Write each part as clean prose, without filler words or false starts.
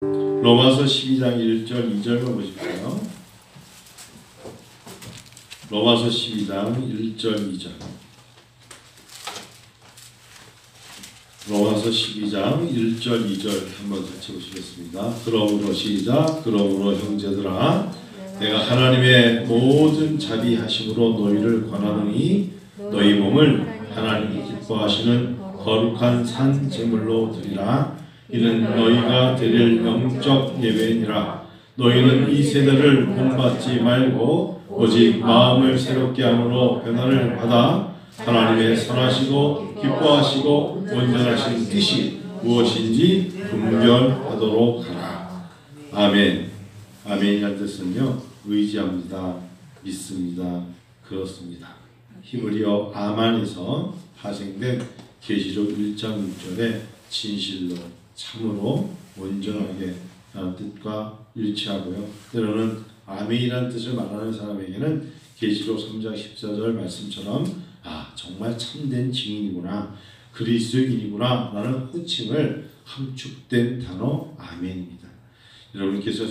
로마서 12장 1절 2절만 보실까요? 로마서 12장 1절 2절. 로마서 12장 1절 2절 한번 같이 보시겠습니다. 그러므로 시작. 그러므로 형제들아 내가 하나님의 모든 자비하심으로 너희를 권하노니 너희 몸을 하나님이 기뻐하시는 거룩한 산 제물로 드리라. 이는 너희가 드릴 영적 예배니라. 너희는 이 세대를 본받지 말고 오직 마음을 새롭게 함으로 변화를 받아 하나님의 선하시고 기뻐하시고 온전하신 뜻이 무엇인지 분별하도록 하라. 아멘. 아멘이라는 뜻은요, 의지합니다, 믿습니다, 그렇습니다. 히브리어 아만에서 파생된 계시록 1장 6절의 진실로 참으로 온전하게 라는 뜻과 일치하고요. 때로는 아멘이라는 뜻을 말하는 사람에게는 계시록 3장 14절 말씀처럼 정말 참된 증인이구나, 그리스도인이구나 라는 호칭을 함축된 단어 아멘입니다. 여러분께서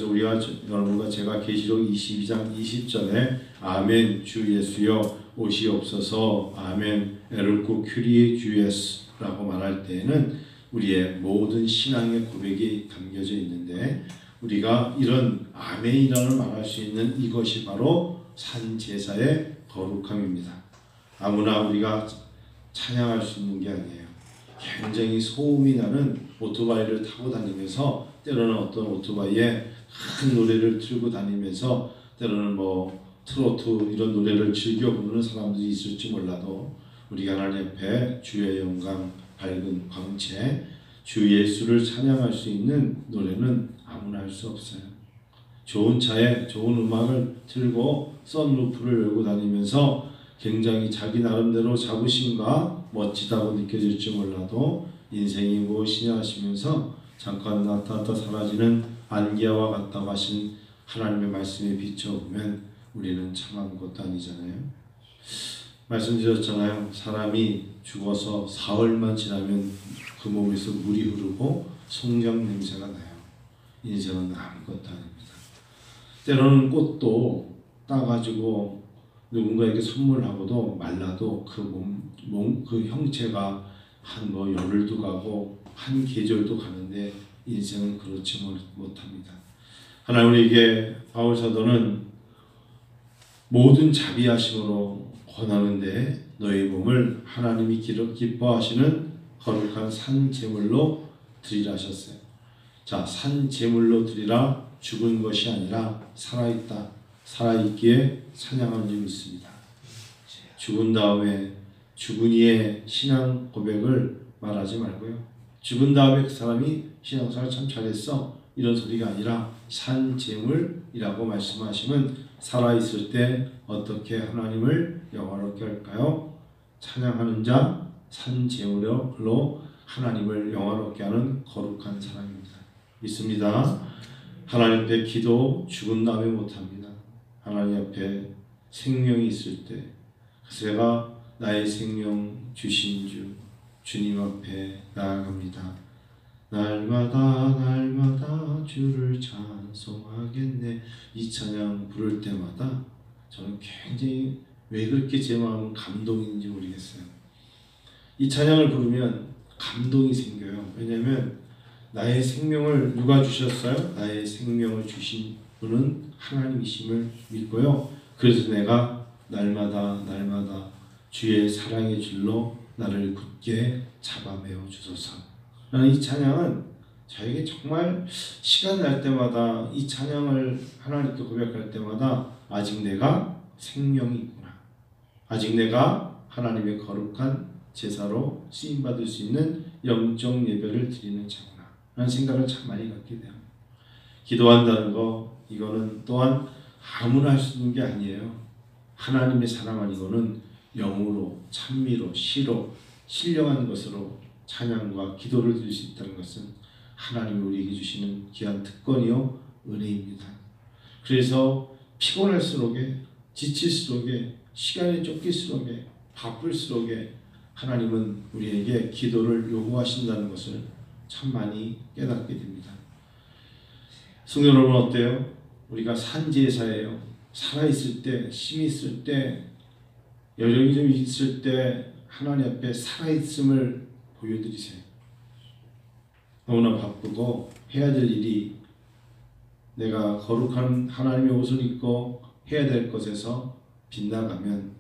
여러분과 제가 계시록 22장 20절에 아멘 주 예수여 오시옵소서 아멘 에르쿠 큐리에 주 예수라고 말할 때에는 우리의 모든 신앙의 고백이 담겨져 있는데, 우리가 이런 아멘이라는 말할 수 있는 이것이 바로 산제사의 거룩함입니다. 아무나 우리가 찬양할 수 있는 게 아니에요. 굉장히 소음이 나는 오토바이를 타고 다니면서, 때로는 어떤 오토바이에 큰 노래를 틀고 다니면서, 때로는 트로트 이런 노래를 즐겨 부르는 사람들이 있을지 몰라도, 우리가 하나님 앞에 주의 영광 밝은 광채 주 예수를 찬양할 수 있는 노래는 아무나 할 수 없어요. 좋은 차에 좋은 음악을 틀고 선루프를 열고 다니면서 굉장히 자기 나름대로 자부심과 멋지다고 느껴질지 몰라도 인생이 무엇이냐 하시면서 잠깐 나타났다 사라지는 안개와 같다고 하신 하나님의 말씀에 비춰보면 우리는 참 아무것도 아니잖아요. 말씀드렸잖아요. 사람이 죽어서 사흘만 지나면 그 몸에서 물이 흐르고 송장 냄새가 나요. 인생은 아무것도 아닙니다. 때로는 꽃도 따가지고 누군가에게 선물하고도 말라도 그 형체가 한 열흘도 가고 한 계절도 가는데, 인생은 그렇지 못합니다. 하나님 우리에게 바울 사도는 모든 자비하심으로 권하는데 너희 몸을 하나님이 기뻐하시는 거룩한 산 제물로 드리라 하셨어요. 자, 산 제물로 드리라, 죽은 것이 아니라 살아있다, 살아있기에 찬양하는 줄 믿습니다. 죽은 다음에 죽은 이의 신앙 고백을 말하지 말고요. 죽은 다음에 그 사람이 신앙생활 참 잘했어 이런 소리가 아니라 산 제물이라고 말씀하시면, 살아있을 때 어떻게 하나님을 영화롭게 할까요? 찬양하는 자, 산 제물로 하나님을 영화롭게 하는 거룩한 사람입니다. 믿습니다. 하나님 앞에 기도 죽은 다음에 못합니다. 하나님 앞에 생명이 있을 때, 제가 나의 생명 주신 주님 앞에 나아갑니다. 날마다 주를 찬송하겠네. 이 찬양 부를 때마다 저는 굉장히 왜 그렇게 제 마음은 감동인지 모르겠어요. 이 찬양을 부르면 감동이 생겨요. 왜냐하면 나의 생명을 누가 주셨어요? 나의 생명을 주신 분은 하나님이심을 믿고요. 그래서 내가 날마다 주의 사랑의 줄로 나를 굳게 잡아매어 주소서. 이 찬양은 저에게 정말 시간 날 때마다 이 찬양을 하나님께 고백할 때마다 아직 내가 생명이 있구나, 아직 내가 하나님의 거룩한 제사로 쓰임받을 수 있는 영적 예배를 드리는 자구나 라는 생각을 참 많이 갖게 돼요. 기도한다는 거, 이거는 또한 아무나 할 수 있는 게 아니에요. 하나님의 사랑한 이거는 영으로, 찬미로, 시로, 신령한 것으로 찬양과 기도를 드릴 수 있다는 것은 하나님이 우리에게 주시는 귀한 특권이요 은혜입니다. 그래서 피곤할수록에, 지칠수록에, 시간이 쫓길수록에, 바쁠수록에 하나님은 우리에게 기도를 요구하신다는 것을 참 많이 깨닫게 됩니다. 성도 여러분 어때요? 우리가 산제사예요. 살아있을 때, 힘이 있을 때, 여력이 좀 있을 때 하나님 앞에 살아있음을 보여드리세요. 너무나 바쁘고 해야 될 일이 내가 거룩한 하나님의 옷을 입고 해야 될 것에서 빗나가면,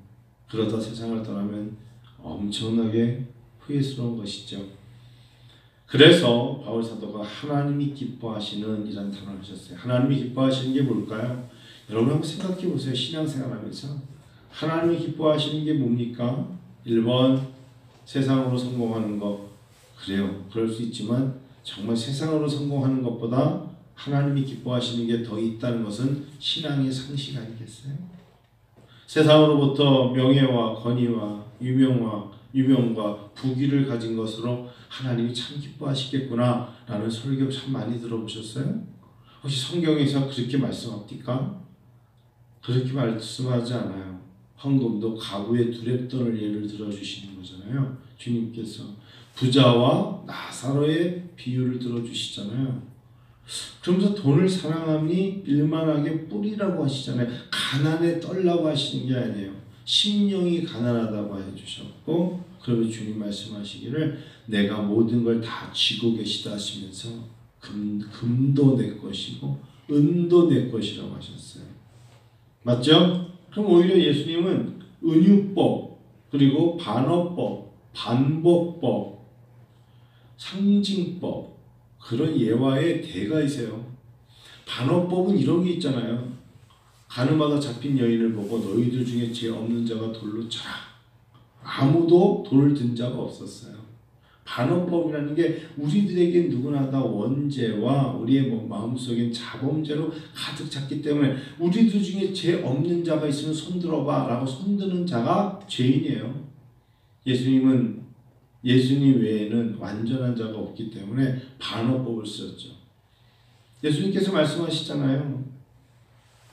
그러다 세상을 떠나면 엄청나게 후회스러운 것이죠. 그래서 바울 사도가 하나님이 기뻐하시는 이란 단어를 하셨어요. 하나님이 기뻐하시는 게 뭘까요? 여러분 한번 생각해 보세요. 신앙생활 하면서 하나님이 기뻐하시는 게 뭡니까? 1번 세상으로 성공하는 것. 그래요. 그럴 수 있지만 정말 세상으로 성공하는 것보다 하나님이 기뻐하시는 게 더 있다는 것은 신앙의 상식 아니겠어요? 세상으로부터 명예와 권위와 유명과 부귀를 가진 것으로 하나님이 참 기뻐하시겠구나 라는 설교 참 많이 들어보셨어요? 혹시 성경에서 그렇게 말씀합니까? 그렇게 말씀하지 않아요. 황금도 가구의 두렙돈을 예를 들어주시는 거잖아요. 주님께서 부자와 나사로의 비유를 들어주시잖아요. 그러면서 돈을 사랑함이 일만하게 뿌리라고 하시잖아요. 가난에 떨라고 하시는 게 아니에요. 심령이 가난하다고 해주셨고, 그러면 주님 말씀하시기를 내가 모든 걸 다 쥐고 계시다 하시면서 금도 내 것이고 은도 내 것이라고 하셨어요. 맞죠? 그럼 오히려 예수님은 은유법, 그리고 반어법, 반복법, 상징법, 그런 예화의 대가이세요. 반어법은 이런 게 있잖아요. 가늠하다 잡힌 여인을 보고 너희들 중에 죄 없는 자가 돌로 쳐라. 아무도 돌을 든 자가 없었어요. 반어법이라는 게 우리들에게 누구나 다 원죄와 우리의 마음속엔 자범죄로 가득 찼기 때문에 우리들 중에 죄 없는 자가 있으면 손들어봐 라고 손드는 자가 죄인이에요. 예수님 외에는 완전한 자가 없기 때문에 반어법을 썼죠. 예수님께서 말씀하시잖아요.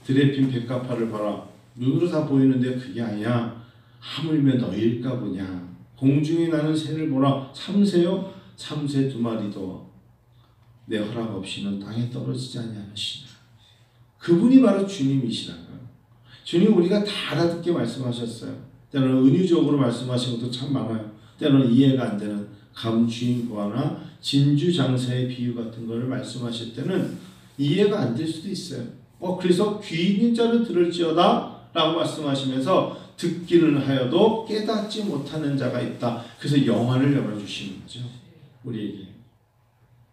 들에 핀 백합화를 봐라. 눈으로 다 보이는데 그게 아니야. 하물며 너일까 보냐. 공중에 나는 새를 보라. 참새요? 참새 2마리도 내 허락 없이는 땅에 떨어지지 아니하시나. 그분이 바로 주님이시라고요. 주님 우리가 다 알아듣게 말씀하셨어요. 때로는 은유적으로 말씀하신 것도 참 많아요. 때로는 이해가 안 되는 감주인과나 진주장사의 비유 같은 것을 말씀하실 때는 이해가 안 될 수도 있어요. 그래서 귀 있는 자는 들을지어다 라고 말씀하시면서 듣기는 하여도 깨닫지 못하는 자가 있다. 그래서 영안을 열어주시는 거죠. 우리에게.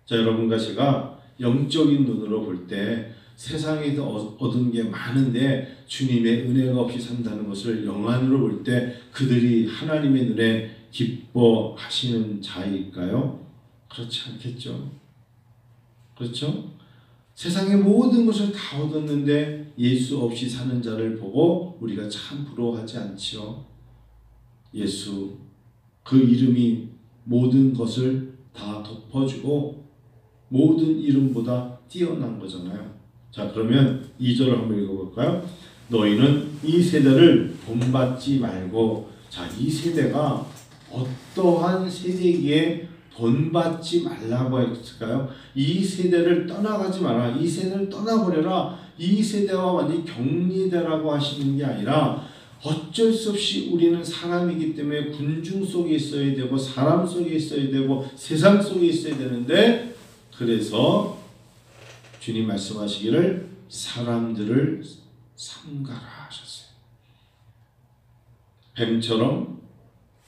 자, 여러분과 제가 영적인 눈으로 볼 때 세상에서 얻은 게 많은데 주님의 은혜가 없이 산다는 것을 영안으로 볼 때 그들이 하나님의 눈에 기뻐하시는 자일까요? 그렇지 않겠죠. 그렇죠? 세상의 모든 것을 다 얻었는데 예수 없이 사는 자를 보고 우리가 참 부러워하지 않지요. 예수, 그 이름이 모든 것을 다 덮어주고 모든 이름보다 뛰어난 거잖아요. 자, 그러면 2절을 한번 읽어볼까요? 너희는 이 세대를 본받지 말고. 자, 이 세대가 어떠한 세대기에 본받지 말라고 했을까요? 이 세대를 떠나가지 마라. 이 세대를 떠나버려라. 이 세대와 완전히 격리되라고 하시는 게 아니라 어쩔 수 없이 우리는 사람이기 때문에 군중 속에 있어야 되고 사람 속에 있어야 되고 세상 속에 있어야 되는데, 그래서 주님 말씀하시기를 사람들을 삼가라 하셨어요. 뱀처럼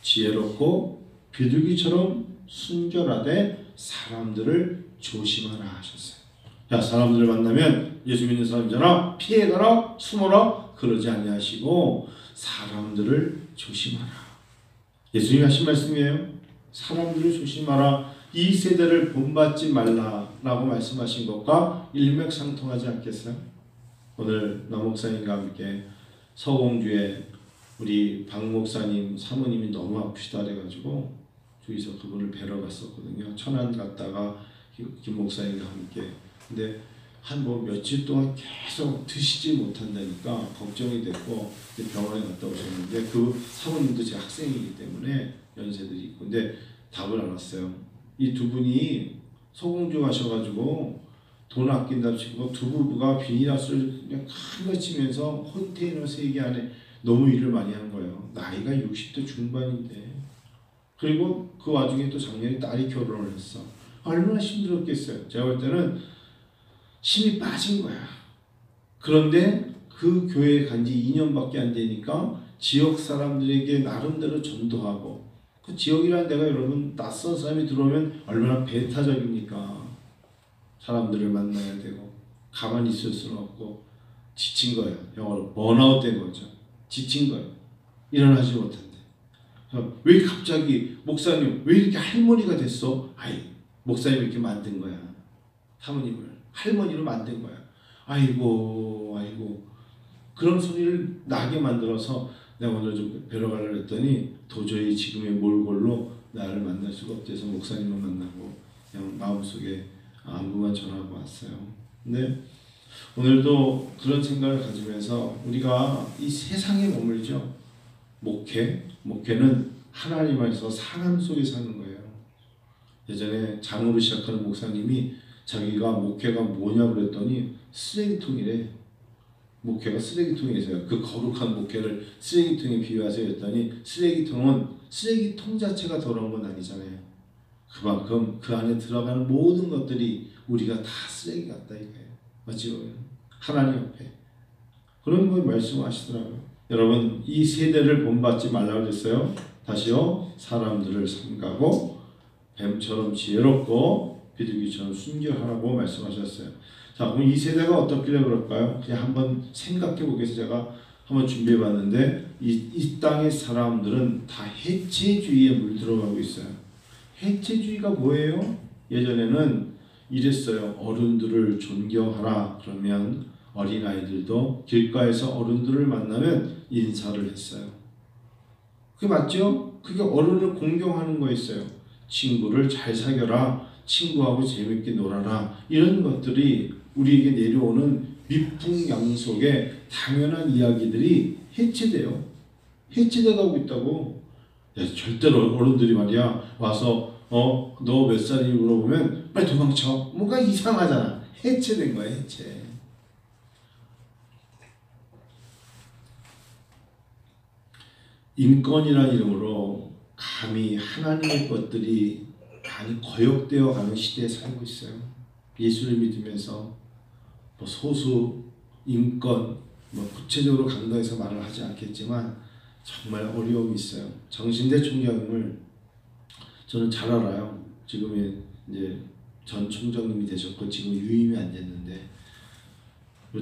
지혜롭고 비둘기처럼 순결하되 사람들을 조심하라 하셨어요. 야, 사람들을 만나면 예수 믿는 사람이잖아. 피해가라, 숨어라 그러지 아니하시고 사람들을 조심하라. 예수님이 하신 말씀이에요. 사람들을 조심하라. 이 세대를 본받지 말라라고 말씀하신 것과 일맥상통하지 않겠어요? 오늘 남 목사님과 함께 서공주에 우리 박 목사님 사모님이 너무 아프시다 그래가지고 주위에서 그분을 뵈러 갔었거든요. 천안 갔다가 김 목사님과 함께. 근데 한 며칠 동안 계속 드시지 못한다니까 걱정이 됐고 병원에 갔다 오셨는데 그 사모님도 제 학생이기 때문에 연세들이 있고 근데 답을 안 왔어요. 이 두 분이 소공주 하셔가지고 돈 아낀답시고 두 부부가 비닐하우스를 그냥 큰 거 치면서 컨테이너 3개 안에 너무 일을 많이 한 거예요. 나이가 60대 중반인데. 그리고 그 와중에 또 작년에 딸이 결혼을 했어. 얼마나 힘들었겠어요. 제가 볼 때는 힘이 빠진 거야. 그런데 그 교회에 간 지 2년밖에 안 되니까 지역 사람들에게 나름대로 전도하고, 그 지역이라는 데가 여러분 낯선 사람이 들어오면 얼마나 배타적입니까? 사람들을 만나야 되고 가만히 있을 수는 없고 지친 거예요. 영어로 번아웃 된 거죠. 지친 거예요. 일어나지 못한대. 왜 갑자기 목사님 왜 이렇게 할머니가 됐어? 아이, 목사님이 이렇게 만든 거야. 사모님을 할머니로 만든 거야. 아이고 그런 소리를 나게 만들어서 내가 오늘 좀 뵈러 가려고 했더니 도저히 지금의 몰골로 나를 만날 수가 없대서 목사님을 만나고 그냥 마음속에 안부만 전하고 왔어요. 근데 오늘도 그런 생각을 가지면서 우리가 이 세상에 머물죠. 목회는 하나님 안에서 사람 속에 사는 거예요. 예전에 장으로 시작하는 목사님이 자기가 목회가 뭐냐고 그랬더니 쓰레기통이래. 목회가 쓰레기통이세요. 그 거룩한 목회를 쓰레기통에 비유하세요 했더니 쓰레기통은 쓰레기통 자체가 더러운 건 아니잖아요. 그만큼 그 안에 들어가는 모든 것들이 우리가 다 쓰레기 같다 이거예요. 맞죠? 하나님 앞에 그런 걸 말씀하시더라고요. 여러분 이 세대를 본받지 말라고 그랬어요. 다시요. 사람들을 삼가고 뱀처럼 지혜롭고 비둘기처럼 순결하라고 말씀하셨어요. 자, 그럼 이 세대가 어떻길래 그럴까요? 그냥 한번 생각해 보기 위해서 제가 한번 준비해 봤는데 이 땅의 사람들은 다 해체주의에 물들어가고 있어요. 해체주의가 뭐예요? 예전에는 이랬어요. 어른들을 존경하라 그러면 어린아이들도 길가에서 어른들을 만나면 인사를 했어요. 그게 맞죠? 그게 어른을 공경하는 거였어요. 친구를 잘 사귀어라, 친구하고 재밌게 놀아라, 이런 것들이 우리에게 내려오는 미풍양속의 당연한 이야기들이 해체돼 가고 있다고. 절대로 어른들이 말이야 와서 너 몇 살이니 물어보면 빨리 도망쳐. 뭔가 이상하잖아. 해체된 거야, 해체. 인권이라는 이름으로 감히 하나님의 것들이 많이 거역되어 가는 시대에 살고 있어요. 예수를 믿으면서 뭐 소수, 인권, 뭐 구체적으로 강조해서 말을 하지 않겠지만 정말 어려움이 있어요. 정신대 총장님을 저는 잘 알아요. 지금의 이제 전 총장님이 되셨고 지금 유임이 안 됐는데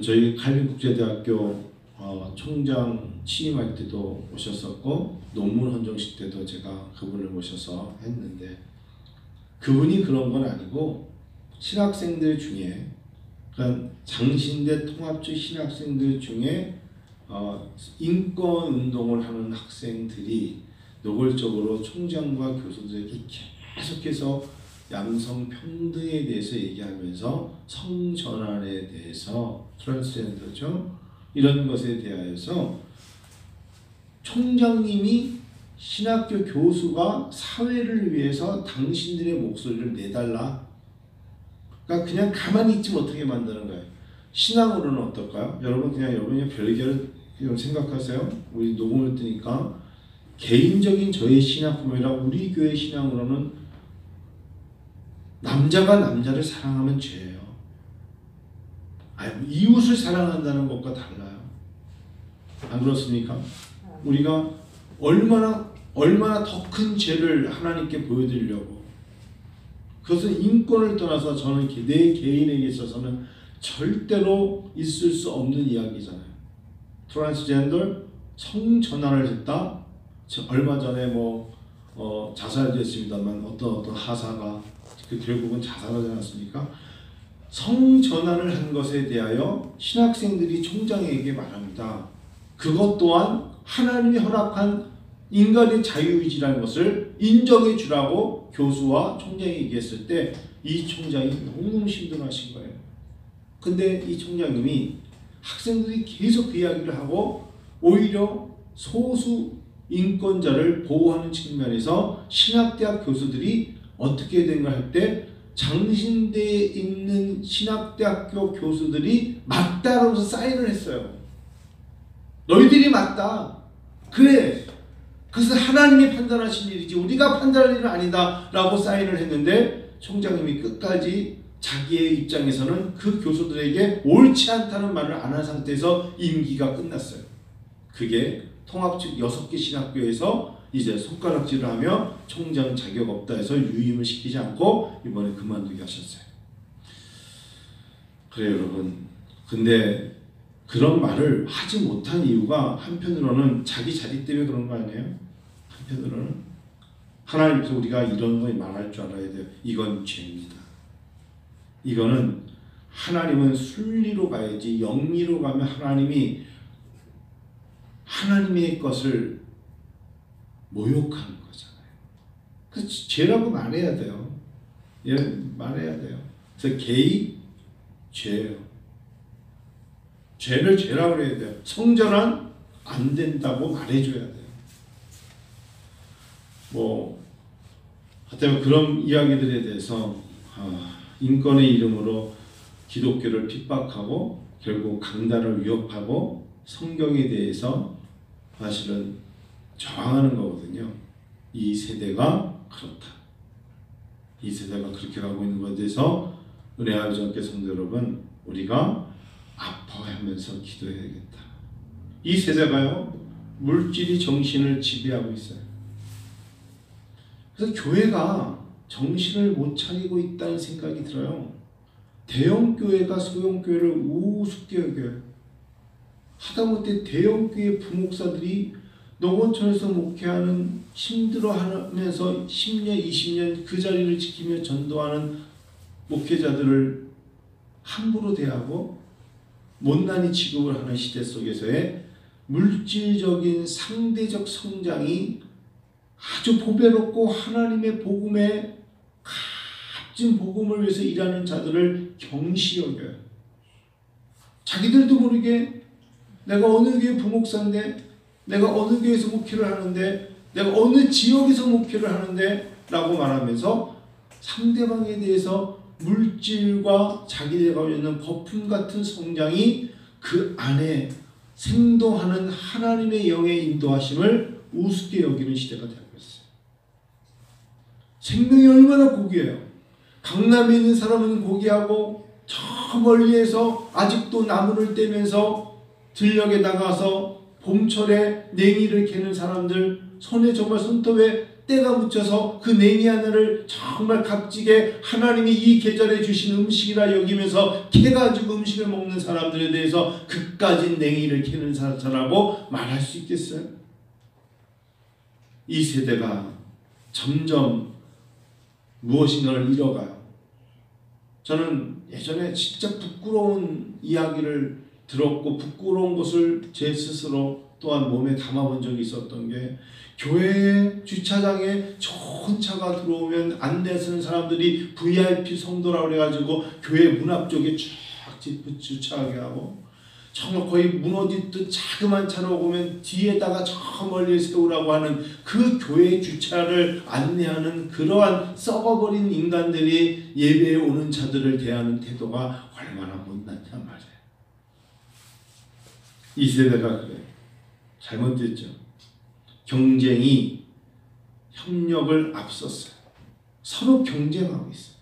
저희 칼빈국제대학교 총장 취임할 때도 오셨었고 논문 헌정식 때도 제가 그분을 모셔서 했는데 그분이 그런 건 아니고 신학생들 중에 그러니까 장신대 통합주 신학생들 중에 인권운동을 하는 학생들이 노골적으로 총장과 교수들에게 계속해서 양성평등에 대해서 얘기하면서 성전환에 대해서 트랜스젠더죠. 이런 것에 대하여서 총장님이 신학교 교수가 사회를 위해서 당신들의 목소리를 내달라. 그러니까 그냥 가만히 있지 못하게 만드는 거예요. 신앙으로는 어떨까요? 여러분 그냥 여러분이 별개를 생각하세요. 우리 녹음을 뜨니까 개인적인 저의 신앙뿐만 아니라 우리 교회 신앙으로는 남자가 남자를 사랑하면 죄예요. 이웃을 사랑한다는 것과 달라요. 안 그렇습니까? 우리가 얼마나 더 큰 죄를 하나님께 보여드리려고. 그것은 인권을 떠나서 저는 내 개인에게 있어서는 절대로 있을 수 없는 이야기잖아요. 트랜스젠더 성전환을 했다. 얼마 전에 자살됐습니다만 어떤 하사가 결국은 자살하지 않았습니까? 성전환을 한 것에 대하여 신학생들이 총장에게 말합니다. 그것 또한 하나님이 허락한 인간의 자유의지라는 것을 인정해 주라고 교수와 총장이 얘기했을 때 이 총장이 너무너무 심드하신 거예요. 근데 이 총장님이 학생들이 계속 그 이야기를 하고 오히려 소수 인권자를 보호하는 측면에서 신학대학 교수들이 어떻게 된가 할 때 장신대에 있는 신학대학교 교수들이 맞다라고 사인을 했어요. 너희들이 맞다. 그래. 그것은 하나님이 판단하신 일이지 우리가 판단할 일은 아니다 라고 사인을 했는데 총장님이 끝까지 자기의 입장에서는 그 교수들에게 옳지 않다는 말을 안 한 상태에서 임기가 끝났어요. 그게 통합 6개 신학교에서 이제 손가락질을 하며 총장 자격 없다 해서 유임을 시키지 않고 이번에 그만두게 하셨어요. 그래요 여러분. 근데 그런 말을 하지 못한 이유가 한편으로는 자기 자리 때문에 그런 거 아니에요? 한편으로는 하나님께서 우리가 이런 거 말할 줄 알아야 돼요. 이건 죄입니다. 이거는 하나님은 순리로 가야지 영리로 가면 하나님이 하나님의 것을 모욕하는 거잖아요. 그래서 죄라고 말해야 돼요. 예, 말해야 돼요. 그래서 개의 죄예요. 죄를 죄라고 해야 돼요. 성전은 안 된다고 말해줘야 돼요. 하여튼 그런 이야기들에 대해서 인권의 이름으로 기독교를 핍박하고 결국 강단을 위협하고 성경에 대해서 사실은 저항하는 거거든요. 이 세대가 그렇다. 이 세대가 그렇게 가고 있는 것에 대해서 은혜하여 전께 성도 여러분 우리가 아파하면서 기도해야겠다. 이 세대가요 물질이 정신을 지배하고 있어요. 그래서 교회가 정신을 못 차리고 있다는 생각이 들어요. 대형 교회가 소형 교회를 우습게 여겨요. 하다못해 대형 교회 부목사들이 농어촌에서 목회하는 힘들어하면서 10년, 20년 그 자리를 지키며 전도하는 목회자들을 함부로 대하고 못난이 취급을 하는 시대 속에서의 물질적인 상대적 성장이 아주 보배롭고 하나님의 복음에 값진 복음을 위해서 일하는 자들을 경시 여겨요. 자기들도 모르게 내가 어느 교회 부목사인데 내가 어느 교회에서 목회를 하는데 내가 어느 지역에서 목회를 하는데 라고 말하면서 상대방에 대해서 물질과 자기들이 가지고 있는 거품 같은 성장이 그 안에 생동하는 하나님의 영의 인도하심을 우습게 여기는 시대가 되고 있어요. 생명이 얼마나 고귀해요. 강남에 있는 사람은 고귀하고 저 멀리에서 아직도 나무를 떼면서 들녘에 나가서 봄철에 냉이를 캐는 사람들 손에 정말 손톱에 때가 묻혀서 그 냉이 하나를 정말 값지게 하나님이 이 계절에 주신 음식이라 여기면서 캐가지고 음식을 먹는 사람들에 대해서 그까진 냉이를 캐는 사람이라고 말할 수 있겠어요? 이 세대가 점점 무엇인가를 잃어가요. 저는 예전에 진짜 부끄러운 이야기를 들었고 부끄러운 것을 제 스스로 또한 몸에 담아본 적이 있었던 게 교회 주차장에 좋은 차가 들어오면 안내 쓰는 사람들이 VIP 성도라고 그래가지고 교회 문 앞쪽에 쫙 주차하게 하고 정말 거의 무너지듯 자그만 차로 오면 뒤에다가 저 멀리 세우라고 하는 그 교회 주차를 안내하는 그러한 썩어버린 인간들이 예배에 오는 자들을 대하는 태도가 얼마나 못났냐 말이에요. 이 세대가 그래요. 잘못됐죠. 경쟁이 협력을 앞섰어요. 서로 경쟁하고 있어요.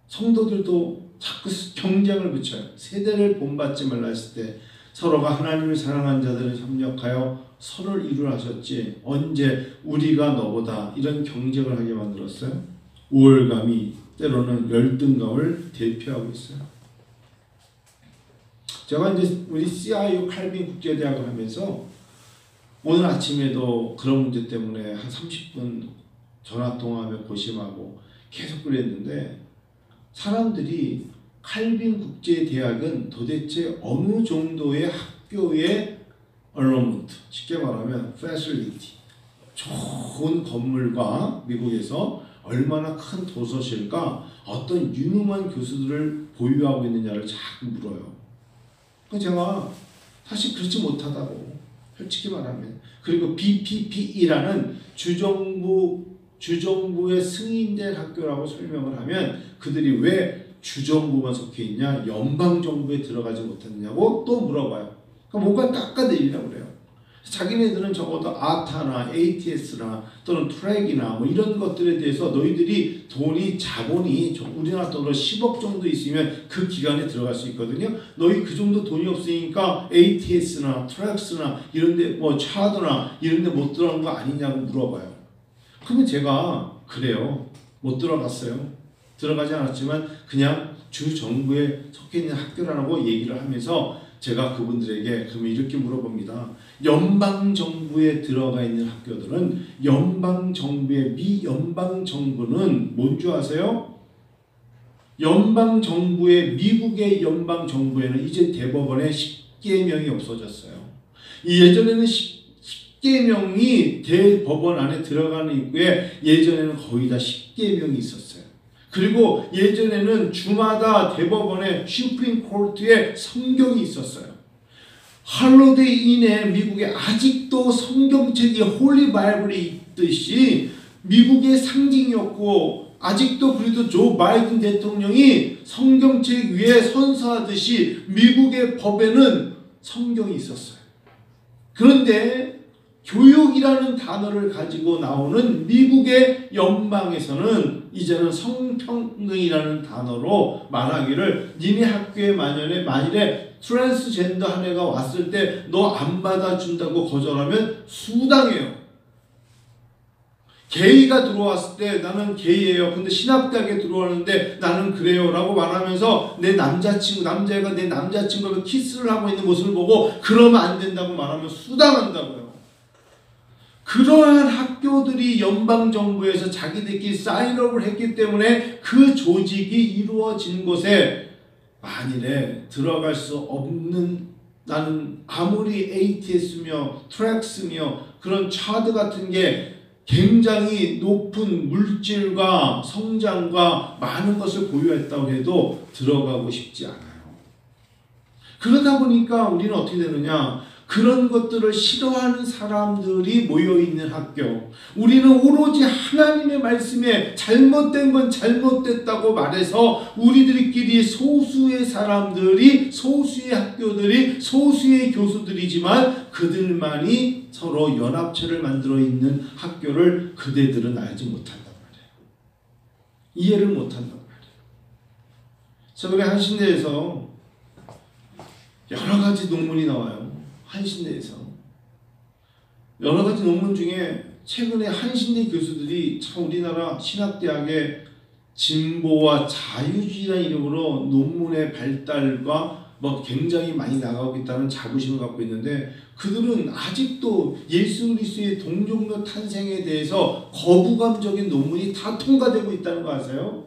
성도들도 자꾸 경쟁을 붙여요. 세대를 본받지 말라 했을 때 서로가 하나님을 사랑하는 자들은 협력하여 서로를 이루라 하셨지 언제 우리가 너보다 이런 경쟁을 하게 만들었어요? 우월감이 때로는 열등감을 대표하고 있어요. 제가 이제 우리 CIU 칼빈 국제대학을 하면서 오늘 아침에도 그런 문제 때문에 한 30분 전화통화하며 고심하고 계속 그랬는데 사람들이 칼빈 국제대학은 도대체 어느 정도의 학교의 얼런먼트, 쉽게 말하면 패실리티, 좋은 건물과 미국에서 얼마나 큰 도서실과 어떤 유능한 교수들을 보유하고 있느냐를 자꾸 물어요. 제가 사실 그렇지 못하다고 솔직히 말하면 그리고 BPPE라는 주정부 주정부의 승인된 학교라고 설명을 하면 그들이 왜 주정부만 속해 있냐, 연방정부에 들어가지 못했냐고 또 물어봐요. 그러니까 뭔가 깎아내리려고 그래요. 자기네들은 적어도 아타나 ATS나 또는 트랙이나 뭐 이런 것들에 대해서 너희들이 돈이 자본이 우리나라 돈으로 10억 정도 있으면 그 기간에 들어갈 수 있거든요. 너희 그 정도 돈이 없으니까 ATS나 트랙스나 이런데 뭐 차도나 이런데 못 들어간 거 아니냐고 물어봐요. 그러면 제가 그래요. 못 들어갔어요. 들어가지 않았지만 그냥 주 정부에 속해 있는 학교라고 얘기를 하면서 제가 그분들에게 그러면 이렇게 물어봅니다. 연방정부에 들어가 있는 학교들은 연방정부의 미연방정부는 뭔 줄 아세요? 연방정부의 미국의 연방정부에는 이제 대법원에 10계명이 없어졌어요. 예전에는 10계명이 대법원 안에 들어가는 입구에 예전에는 거의 다 10계명이 있었어요. 그리고 예전에는 주마다 대법원에 슈프림 코트에 성경이 있었어요. 할로데이 인에 미국에 아직도 성경책이 홀리 바이블이 있듯이 미국의 상징이었고 아직도 그래도 조 바이든 대통령이 성경책 위에 선서하듯이 미국의 법에는 성경이 있었어요. 그런데 교육이라는 단어를 가지고 나오는 미국의 연방에서는 이제는 성평등이라는 단어로 말하기를 니네 학교에 만일에 트랜스젠더 한 애가 왔을 때 너 안 받아준다고 거절하면 수당해요. 게이가 들어왔을 때 나는 게이예요. 근데 신학대학에 들어왔는데 나는 그래요 라고 말하면서 남자애가 내 남자친구가 키스를 하고 있는 모습을 보고 그러면 안 된다고 말하면 수당한다고요. 그러한 학교들이 연방정부에서 자기들끼리 사인업을 했기 때문에 그 조직이 이루어진 곳에 만일에 들어갈 수 없는 나는 아무리 ATS며 트랙스며 그런 차드 같은 게 굉장히 높은 물질과 성장과 많은 것을 보유했다고 해도 들어가고 싶지 않아요. 그러다 보니까 우리는 어떻게 되느냐? 그런 것들을 싫어하는 사람들이 모여있는 학교. 우리는 오로지 하나님의 말씀에 잘못된 건 잘못됐다고 말해서 우리들끼리 소수의 사람들이 소수의 학교들이 소수의 교수들이지만 그들만이 서로 연합체를 만들어 있는 학교를 그대들은 알지 못한단 말이에요. 이해를 못한단 말이에요. 저번에 한신대에서 여러 가지 논문이 나와요. 한신대에서 여러 가지 논문 중에 최근에 한신대 교수들이 참 우리나라 신학대학의 진보와 자유주의라는 이름으로 논문의 발달과 뭐 굉장히 많이 나가고 있다는 자부심을 갖고 있는데 그들은 아직도 예수 그리스도의 동정녀 탄생에 대해서 거부감적인 논문이 다 통과되고 있다는 거 아세요?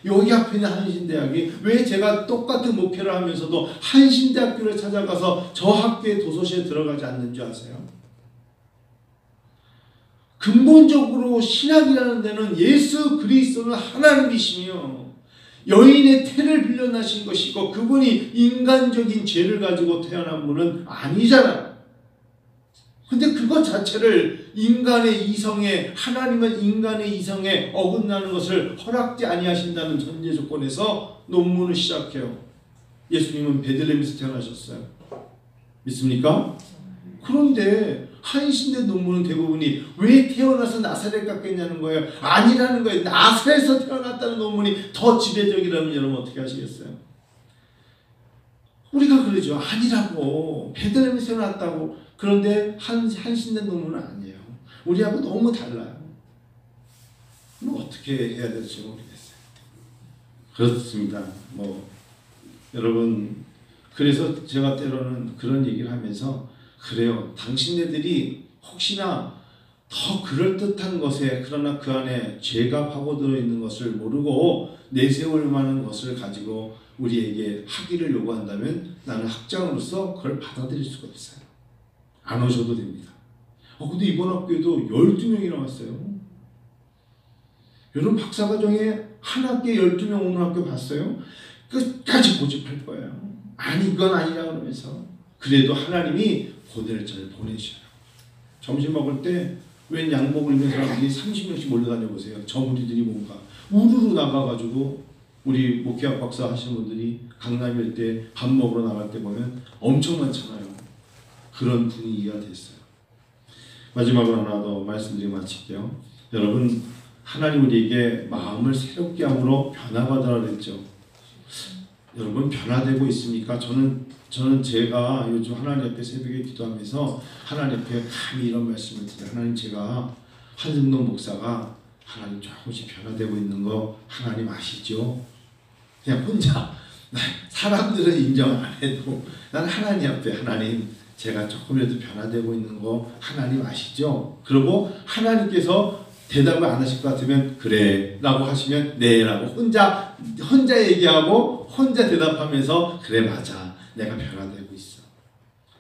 여기 앞에 있는 한신대학이 왜 제가 똑같은 목회를 하면서도 한신대학교를 찾아가서 저 학교의 도서실에 들어가지 않는 줄 아세요? 근본적으로 신학이라는 데는 예수 그리스도는 하나님이시며 여인의 태를 빌려나신 것이고 그분이 인간적인 죄를 가지고 태어난 분은 아니잖아요. 근데 그것 자체를 인간의 이성에 하나님은 인간의 이성에 어긋나는 것을 허락지 아니하신다는 전제 조건에서 논문을 시작해요. 예수님은 베들레헴에서 태어나셨어요. 믿습니까? 그런데 한신대 논문은 대부분이 왜 태어나서 나사렛 갔겠냐는 거예요. 아니라는 거예요. 나사렛에서 태어났다는 논문이 더 지배적이라면 여러분 어떻게 하시겠어요? 우리가 그러죠. 아니라고. 베들레헴에서 태어났다고. 그런데 한신대 논문은 아니에요. 우리하고 너무 달라요. 뭐 어떻게 해야 될지 모르겠어요. 그렇습니다. 여러분 그래서 제가 때로는 그런 얘기를 하면서 그래요. 당신네들이 혹시나 더 그럴듯한 것에 그러나 그 안에 죄가 파고들어 있는 것을 모르고 내세울 만한 것을 가지고 우리에게 학위를 요구한다면 나는 학장으로서 그걸 받아들일 수가 없어요. 안 오셔도 됩니다. 근데 이번 학교에도 12명이 나왔어요. 여러분 박사과정에 한 학기에 12명 오는 학교 봤어요? 끝까지 고집할 거예요. 아니 이건 아니라 그러면서 그래도 하나님이 고대를 잘 보내셔요. 점심 먹을 때 웬 양복을 입는 사람들이 30명씩 몰려다녀 보세요. 저 무리들이 뭔가 우르르 나가가지고 우리 목회학 박사 하시는 분들이 강남일 때 밥 먹으러 나갈 때 보면 엄청 많잖아요. 그런 분위기가 됐어요. 마지막으로 하나 더 말씀드리고 마칠게요. 여러분, 하나님 우리에게 마음을 새롭게 함으로 변화받으라 그랬죠. 여러분 변화되고 있습니까? 저는 제가 요즘 하나님 앞에 새벽에 기도하면서 하나님 앞에 감히 이런 말씀을 드려요. 하나님, 제가 한승동 목사가 하나님 조금씩 변화되고 있는 거 하나님 아시죠? 그냥 혼자 사람들은 인정 안 해도 난 하나님 앞에 하나님 제가 조금이라도 변화되고 있는 거 하나님 아시죠? 그리고 하나님께서 대답을 안 하실 것 같으면 그래 라고 하시면 네 라고 혼자 얘기하고 혼자 대답하면서 그래 맞아 내가 변화되고 있어.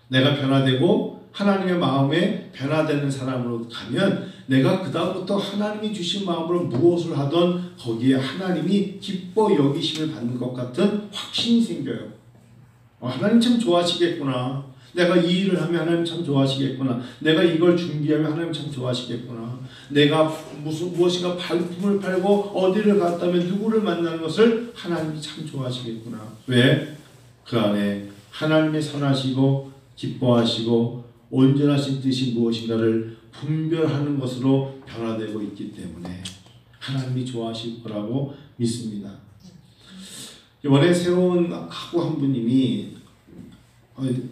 내가 변화되고 하나님의 마음에 변화되는 사람으로 가면 내가 그 다음부터 하나님이 주신 마음으로 무엇을 하던 거기에 하나님이 기뻐 여기심을 받는 것 같은 확신이 생겨요. 하나님 참 좋아하시겠구나. 내가 이 일을 하면 하나님 참 좋아하시겠구나. 내가 이걸 준비하면 하나님 참 좋아하시겠구나. 내가 무엇인가 발품을 팔고 어디를 갔다면 누구를 만나는 것을 하나님이 참 좋아하시겠구나. 왜? 그 안에 하나님의 선하시고 기뻐하시고 온전하신 뜻이 무엇인가를 분별하는 것으로 변화되고 있기 때문에 하나님이 좋아하실 거라고 믿습니다. 이번에 새로운 학우 한 분님이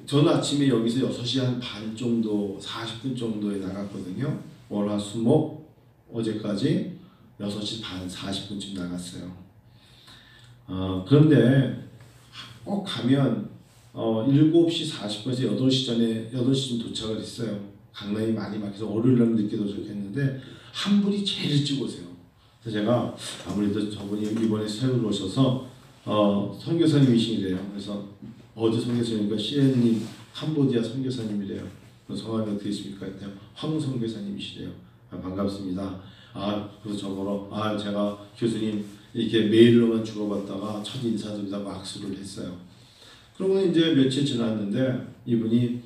저는 아침에 여기서 6시 한 반 정도 40분 정도에 나갔거든요. 월, 화, 수, 목 어제까지 6시 반 40분쯤 나갔어요. 그런데 꼭 가면 7시 40분에서 8시 전에 8시쯤 도착을 했어요. 강남이 많이 막혀서 월요일날 늦게 도착했는데 한 분이 제일 일찍 오세요. 그래서 제가 아무래도 저분이 이번에 새로 오셔서 선교사님이시래요. 그래서 어제 선교사님과 시엔님 캄보디아 선교사님이래요. 성함이 어떻게 되십니까? 황 선교사님이시래요. 반갑습니다. 그래서 저보러 제가 교수님 이렇게 메일로만 주고받다가 첫 인사드리다가 악수를 했어요. 그러고 이제 며칠 지났는데 이분이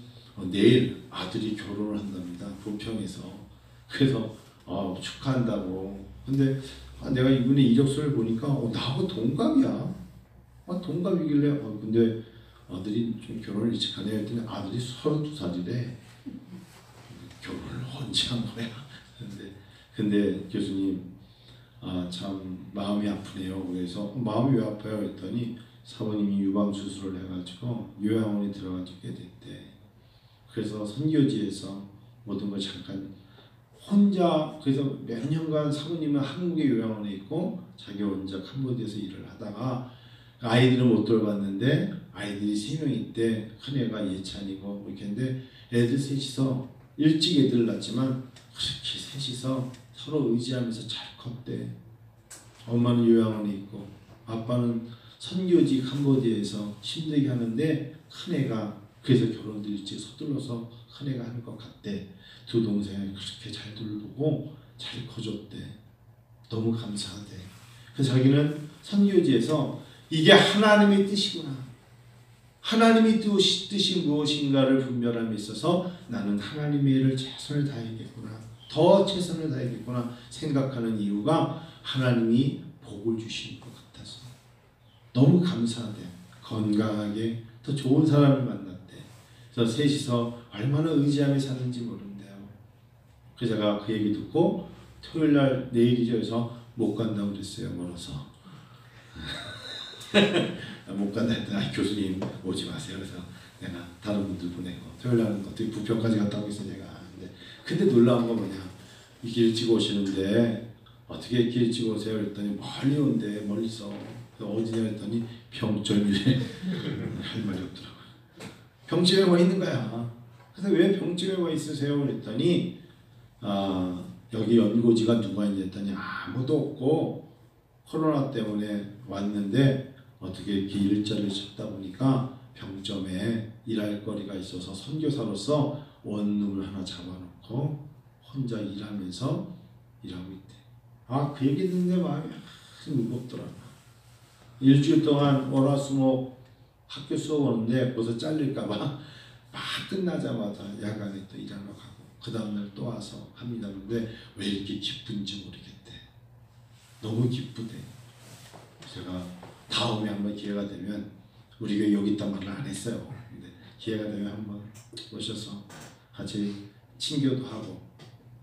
내일 아들이 결혼을 한답니다. 부평에서. 그래서 축하한다고. 근데 내가 이분의 이력서를 보니까 나하고 동갑이야. 동갑이길래 근데 아들이 좀 결혼을 일찍 하네요 했더니 아들이 32살이래. 결혼을 언제 한 거야? 근데 교수님 참 마음이 아프네요. 그래서 마음이 왜 아파요? 했더니 사모님이 유방 수술을 해가지고 요양원에 들어가게 됐대. 그래서 선교지에서 모든 걸 잠깐 혼자 그래서 몇 년간 사모님은 한국의 요양원에 있고 자기 혼자 캄보디아에서 일을 하다가 아이들은 못 돌봤는데 아이들이 3명 있대. 큰애가 예찬이고 이렇게 했는데 애들 셋이서 일찍 애들을 낳았지만 그렇게 셋이서 서로 의지하면서 잘 컸대. 엄마는 요양원에 있고 아빠는 선교지 캄보디아에서 힘들게 하는데 큰애가 그래서 결혼도 일찍 서둘러서 큰애가 하는 것 같대. 두 동생을 그렇게 잘 돌보고 잘 커줬대. 너무 감사하대. 그래서 자기는 선교지에서 이게 하나님의 뜻이구나. 하나님의 뜻이 무엇인가를 분별함에 있어서 나는 하나님의 일을 최선을 다해야겠구나. 더 최선을 다해야겠구나 생각하는 이유가 하나님이 복을 주신 것 같아서 너무 감사하대. 건강하게 더 좋은 사람을 만났대. 그래서 셋이서 얼마나 의지하며 사는지 모른대요. 그래서 제가 그 얘기 듣고 토요일날 내일이죠 해서 못 간다고 그랬어요. 멀어서. 못 간다 했더니 교수님 오지 마세요. 그래서 내가 다른 분들 보내고 토요일날은 어떻게 부평까지 갔다 오겠어 제가. 근데 놀라운 거 뭐냐, 이렇게 일찍 오시는데 어떻게 이렇게 일찍 오세요? 그랬더니 멀리 온대. 멀리서. 어디냐 했더니 병점이래. 할 말이 없더라고요. 병집에 와 있는 거야. 그래서 왜 병집에 와 있으세요? 그랬더니 여기 연고지가 누가 있냐 했더니 아무도 없고 코로나 때문에 왔는데 어떻게 이렇게 일자리를 찾다 보니까 병점에 일할 거리가 있어서 선교사로서 원룸을 하나 잡아놓고 혼자 일하면서 일하고 있대. 그 얘기 듣는데 마음이 무겁더라고. 일주일 동안 월화수목 학교 수업 오는데 벌써 잘릴까봐 막 끝나자마자 야간에 또 일하러 가고 그 다음날 또 와서 합니다. 근데 왜 이렇게 기쁜지 모르겠대. 너무 기쁘대. 제가 다음에 한번 기회가 되면 우리 교회 여기 있단 말을 안 했어요. 근데 기회가 되면 한번 오셔서 같이 친교도 하고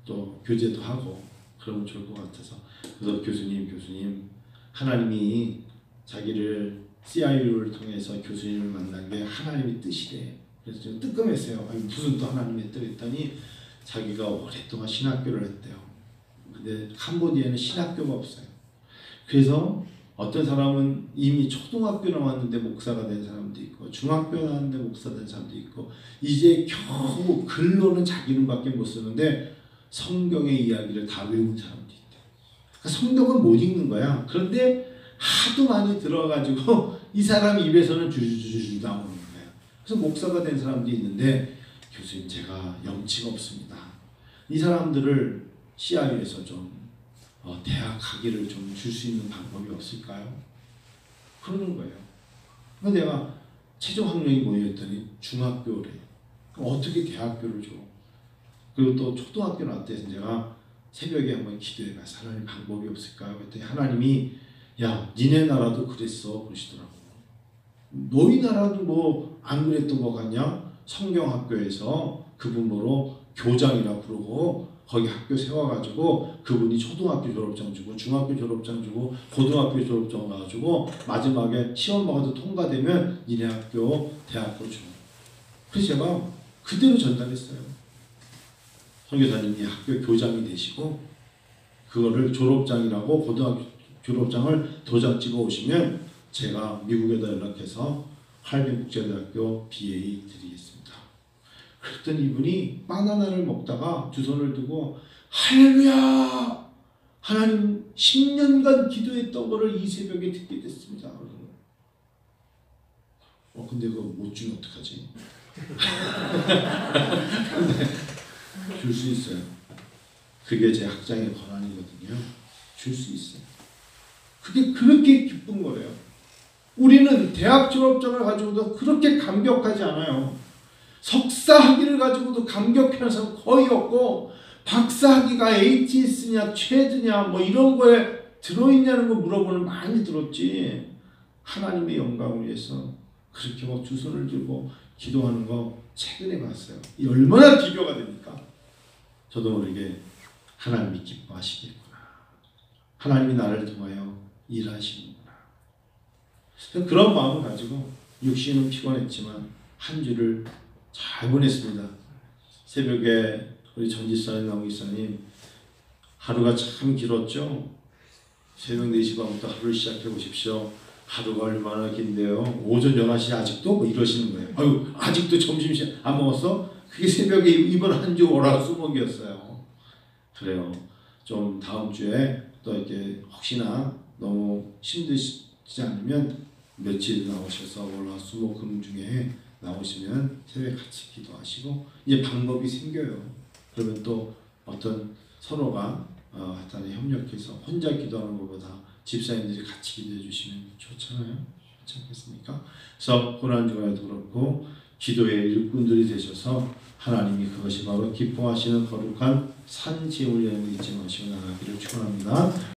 또 교제도 하고 그러면 좋을 것 같아서. 그래서 교수님 하나님이 자기를 CIU를 통해서 교수님을 만난 게 하나님의 뜻이래. 그래서 좀 뜨끔했어요. 아니, 무슨 또 하나님의 뜻 했더니 자기가 오랫동안 신학교를 했대요. 근데 캄보디아에는 신학교가 없어요. 그래서 어떤 사람은 이미 초등학교 나왔는데 목사가 된 사람도 있고 중학교 나왔는데 목사 된 사람도 있고 이제 겨우 글로는 자기 이름밖에 못 쓰는데 성경의 이야기를 다 외운 사람도 있대. 그러니까 성경은 못 읽는 거야. 그런데 하도 많이 들어가지고 이 사람 입에서는 주주주주 나오는 거예요. 그래서 목사가 된 사람도 있는데 교수님 제가 염치가 없습니다. 이 사람들을 CI에서 좀 대학 가기를 좀 줄 수 있는 방법이 없을까요? 그러는 거예요. 그래서 내가 최종 학력이 뭐였더니 중학교래. 어떻게 대학교를 줘? 그리고 또 초등학교 나왔을 때 제가 새벽에 한번 기도해 가서 하나님 방법이 없을까요? 그랬더니 하나님이 야 니네 나라도 그랬어 그러시더라고. 너희 나라도 뭐 안 그랬던 거 같냐? 성경학교에서 그분 뭐로 교장이라 부르고 거기 학교 세워가지고 그분이 초등학교 졸업장 주고 중학교 졸업장 주고 고등학교 졸업장 가지고 마지막에 시험 봐도 통과되면 니네 학교 대학교 줘. 그래서 제가 그대로 전달했어요. 선교사님이 학교 교장이 되시고 그거를 졸업장이라고 고등학교 졸업장을 도장 찍어 오시면 제가 미국에다 연락해서 할빈국제대학교 BA 드리겠습니다. 그랬더니 이분이 바나나를 먹다가 두 손을 두고 할렐루야! 하나님 10년간 기도했던 거를 이 새벽에 듣게 됐습니다. 근데 그거 못 주면 어떡하지? 줄 수 있어요. 그게 제 학장의 권한이거든요. 줄 수 있어요. 그게 그렇게 기쁜 거예요. 우리는 대학 졸업장을 가지고도 그렇게 감격하지 않아요. 석사 학위를 가지고도 감격하는 사람 거의 없고 박사 학위가 HS냐 최드냐 뭐 이런 거에 들어있냐는 거 물어보는 많이 들었지. 하나님의 영광을 위해서 그렇게 막 두 손을 들고 기도하는 거 최근에 봤어요. 이 얼마나 비교가 됩니까? 저도 모르게 하나님이 기뻐하시겠구나. 하나님이 나를 통하여 일하시는구나. 그런 마음을 가지고 육신은 피곤했지만 한 주를 잘 보냈습니다. 새벽에 우리 전지사님, 남기사님 하루가 참 길었죠. 새벽 4시 반부터 하루를 시작해 보십시오. 하루가 얼마나 긴데요. 오전 11시 아직도 뭐 이러시는 거예요. 아유 아직도 점심 안 먹었어? 그게 새벽에 이번 한 주 월화수목이었어요. 그래요. 좀 다음 주에 또 이렇게 혹시나 너무 힘드시지 않으면 며칠 나오셔서 월화수목 금 중에 나오시면 새벽에 같이 기도하시고 이제 방법이 생겨요. 그러면 또 어떤 서로가 하여튼 협력해서 혼자 기도하는 것보다 집사님들이 같이 기도해 주시면 좋잖아요. 그렇지 않겠습니까? 그래서 고난주간에도 그렇고 기도의 일꾼들이 되셔서 하나님이 그것이 바로 기뻐하시는 거룩한 산 제물 여행을 잊지 마시고 나가기를 축원합니다.